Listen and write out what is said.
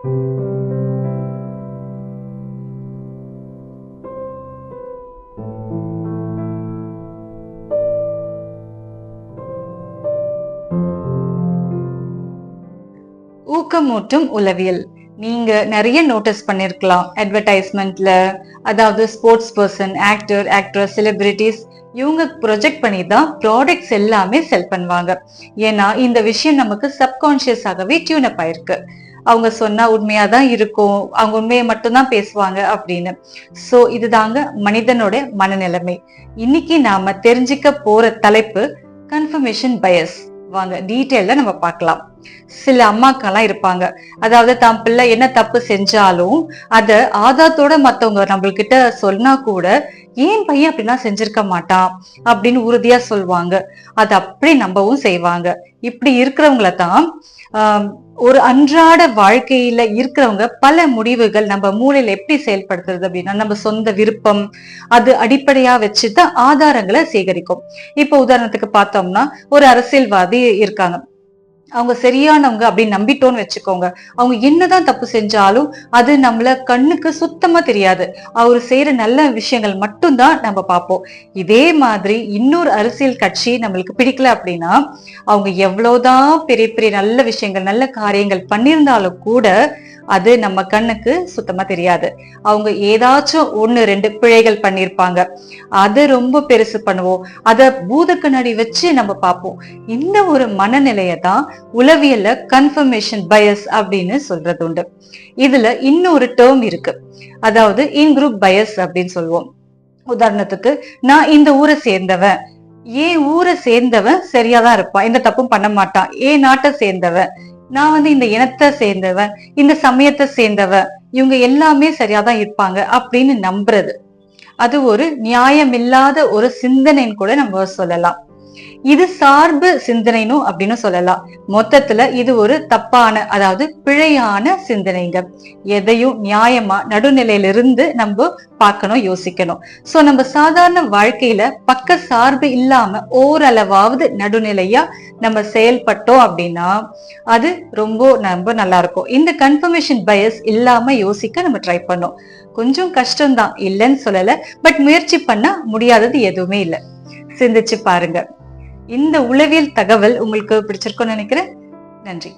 ஊக்கமூட்டும் உளவியல். நீங்க நிறைய நோட்டீஸ் பண்ணிருக்கலாம் அட்வர்டைஸ்மெண்ட்ல. அதாவது sports person, actor, actress, celebrities இவங்க ப்ரொஜெக்ட் பண்ணி தான் ப்ராடக்ட்ஸ் எல்லாமே செல் பண்ணுவாங்க. ஏன்னா இந்த விஷயம் நமக்கு சப்கான்சியஸ் ஆகவே டியூன் அப் ஆயிருக்கு. அவங்க சொன்னா உண்மையாதான் இருக்கும், அவங்க உண்மையை மட்டும்தான் பேசுவாங்க அப்படின்னு. சோ இதுதாங்க மனிதனோட மனநிலைமை. இன்னைக்கு நாம தெரிஞ்சுக்க போற தலைப்பு கன்ஃபர்மேஷன் பயஸ். வாங்க டீட்டெயில நம்ம பார்க்கலாம். சில அம்மாக்கெல்லாம் இருப்பாங்க, அதாவது தம் பிள்ளை என்ன தப்பு செஞ்சாலும் அத ஆதாரத்தோட மத்தவங்க நம்மள்கிட்ட சொன்னா கூட ஏன் பையன் அப்படிலாம் செஞ்சிருக்க மாட்டான் அப்படின்னு உறுதியா சொல்லுவாங்க. அது அப்படி நம்பவும் செய்வாங்க. இப்படி இருக்கிறவங்கள தான் ஒரு அன்றாட வாழ்க்கையில இருக்கிறவங்க பல முடிவுகள் நம்ம மூளையில எப்படி செயல்படுத்துறது அப்படின்னா நம்ம சொந்த விருப்பம் அது அடிப்படையா வச்சுதான் ஆதாரங்களை சேகரிக்கும். இப்ப உதாரணத்துக்கு பார்த்தோம்னா ஒரு அரசியல்வாதி இருக்காங்க, அவங்க சரியானவங்க அப்படின்னு நம்பிட்டோன்னு வச்சுக்கோங்க. அவங்க என்னதான் தப்பு செஞ்சாலும் அது நம்மள கண்ணுக்கு சுத்தமா தெரியாது. அவரு செய்யற நல்ல விஷயங்கள் மட்டும்தான் நம்ம பார்ப்போம். இதே மாதிரி இன்னொரு அரசியல் கட்சி நம்மளுக்கு பிடிக்கல அப்படின்னா அவங்க எவ்வளவுதான் பெரிய பெரிய நல்ல விஷயங்கள் நல்ல காரியங்கள் பண்ணியிருந்தாலும் கூட அது நம்ம கண்ணுக்கு சுத்தமா தெரியாது. அவங்க ஏதாச்சும் 1-2 பிழைகள் பண்ணிருப்பாங்க, அது ரொம்ப பெருசு பண்ணுவோம், அத பூத கண்ணாடி வச்சு நம்ம பார்ப்போம். இந்த ஒரு மனநிலையை தான் உளவியல்ல கன்ஃபர்மேஷன் பயஸ் அப்படின்னு சொல்றது உண்டு. இதுல இன்னொரு டேர்ம் இருக்கு, அதாவது இன் குரூப் பயஸ் அப்படின்னு சொல்லுவோம். உதாரணத்துக்கு நான் இந்த ஊரை சேர்ந்தவன், ஏன் ஊரை சேர்ந்தவன் சரியாதான் இருப்பான், எந்த தப்பும் பண்ண மாட்டான். ஏன் நாட்டை சேர்ந்தவன், நான் இந்த இனத்தை சேர்ந்தவன், இந்த சமயத்தை சேர்ந்தவன், இவங்க எல்லாமே சரியாதான் இருப்பாங்க அப்படின்னு நம்புறது. அது ஒரு நியாயமில்லாத ஒரு சிந்தனைன்னு கூட நம்ம சொல்லலாம். இது சார்பு சிந்தனைன்னு அப்படின்னு சொல்லலாம். மொத்தத்துல இது ஒரு தப்பான, அதாவது பிழையான சிந்தனைங்க. எதையும் நியாயமா நடுநிலையிலிருந்து நம்ம பார்க்கணும், யோசிக்கணும். சோ நம்ம சாதாரண வாழ்க்கையில பக்க சார்பு இல்லாம ஓரளவாவது நடுநிலையா நம்ம செயல்பட்டோம் அப்படின்னா அது ரொம்ப நல்லா இருக்கும். இந்த கன்ஃபர்மேஷன் பயஸ் இல்லாம யோசிக்க நம்ம ட்ரை பண்ணோம். கொஞ்சம் கஷ்டம்தான், இல்லைன்னு சொல்லல, பட் முயற்சி பண்ணா முடியாதது எதுவுமே இல்லை. சிந்திச்சு பாருங்க. இந்த உளவியல் தகவல் உங்களுக்கு பிடிச்சிருக்கும்னு நினைக்கிறேன். நன்றி.